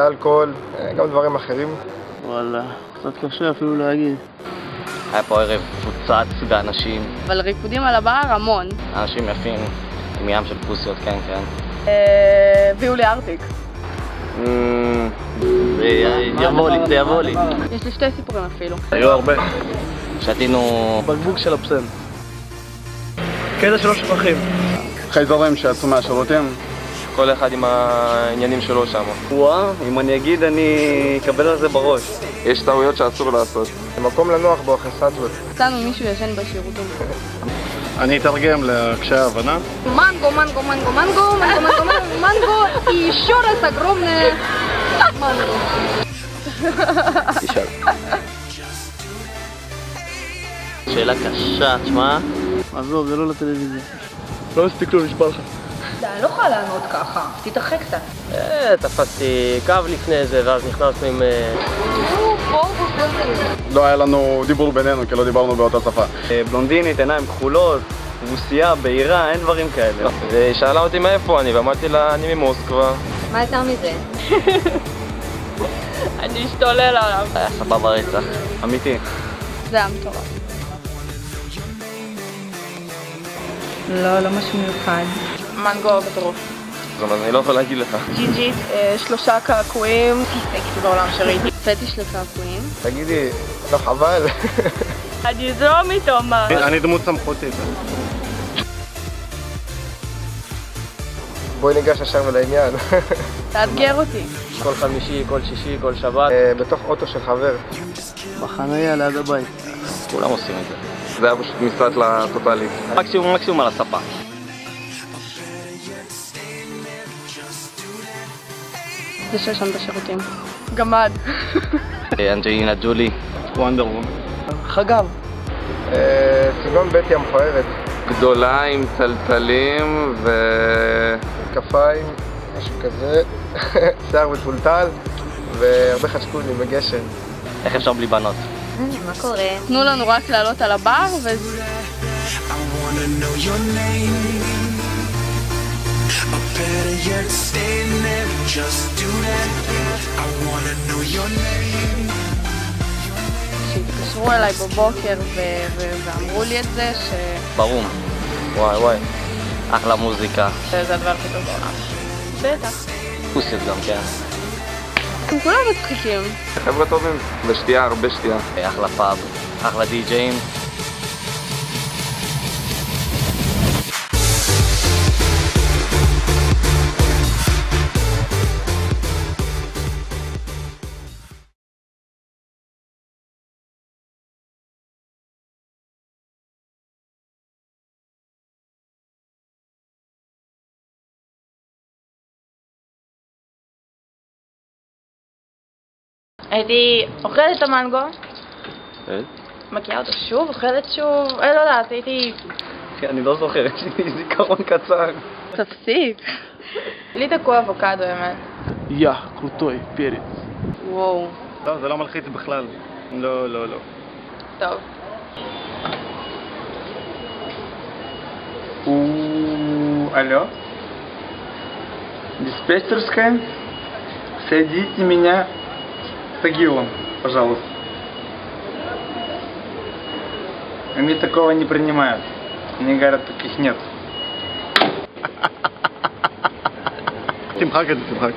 אלכוהול, גם דברים אחרים. וואלה, קצת קשה אפילו להגיד. היה פה ערב פוצץ באנשים. אבל ריקודים על הבר המון. אנשים יפים, עם ים של פוסיות, כן, כן. הביאו לי ארטיק. זה יבוא לי. יש לי 2 סיפורים אפילו. היו הרבה. שתינו בקבוק של הפסן. קטע שלא שוכחים. חייזרים שיצאו מהשירותים. כל אחד עם העניינים שלו שם. וואו, אם אני אגיד אני אקבל על זה בראש. יש טעויות שאסור לעשות. זה מקום לנוח בו אחרי סטוות. מצאנו מישהו ישן בשירותים. אני אתרגם לקשי ההבנה. מנגו, מנגו, מנגו, מנגו, מנגו, מנגו, מנגו, и еще раз огромное манго. תשאל. שאלה קשה, תשמע. עזוב, זה לא לטלוויזיה. לא מספיק לו, נשבע לך. אני לא יכולה לענות ככה, תתרחק קצת. תפסתי קו לפני זה, ואז נכנסנו עם... לא היה לנו דיבור בינינו, כי לא דיברנו באותה שפה. בלונדינית, עיניים כחולות, רוסיה, בהירה, אין דברים כאלה. והיא שאלה אותי מאיפה אני, ואמרתי לה, אני ממוסקבה. מה יותר מזה? אני אשתולל עליו. היה סבבה רצח. אמיתי. זה היה מטורף. לא משהו מיוחד. מנגו בטרוף. זאת אומרת, אני לא יכול להגיד לך. ג'יג'ית, 3 קעקועים. סקסי בעולם שראיתי. פטיש לקעקועים. תגידי, לא חבל? אני זרום איתו, מה? אני דמות סמכותית. בואי ניגש ישר ולעניין. תאתגר אותי. כל חמישי, כל שישי, כל שבת. בתוך אוטו של חבר. בחניה ליד הבית. כולם עושים את זה. זה היה פשוט משרד לטוטלית. מקסימום על הספה. זה שישן בשירותים. גמד. אנג'לינה ג'ולי. וונדר וומן. חגב. סגנון בטי המכוערת. גדולה עם צלצלים ו... כפיים, משהו כזה. שיער מטולטל והרבה חשקולים וגשם. איך אפשר בלי בנות? מה קורה? תנו לנו רק לעלות על הבר וזה... שהתקשרו אליי בבוקר ואמרו לי את זה ש... ברום. וואי. אחלה מוזיקה. זה הדבר הכי טוב בעולם. בטח. פוסיות גם, כן. הם כולם מצחיקים. חבר'ה טובים. ושתייה, הרבה שתייה. אחלה פאב. אחלה די-ג'אים. הייתי אוכלת את המנגו, מקיאה אותו שוב, אוכלת שוב, לא יודעת, הייתי... אני לא זוכר, יש לי זיכרון קצר. תפסיק. לי תקוע אבוקדו, האמת. יא, קרוטוי, פרץ. וואו. לא, זה לא מלחיץ בכלל. לא. טוב. Алло? Диспетчерская? Соедините меня с Агилом, пожалуйста. Они такого не принимают. Они говорят, таких нет. תמחק את זה, תמחק.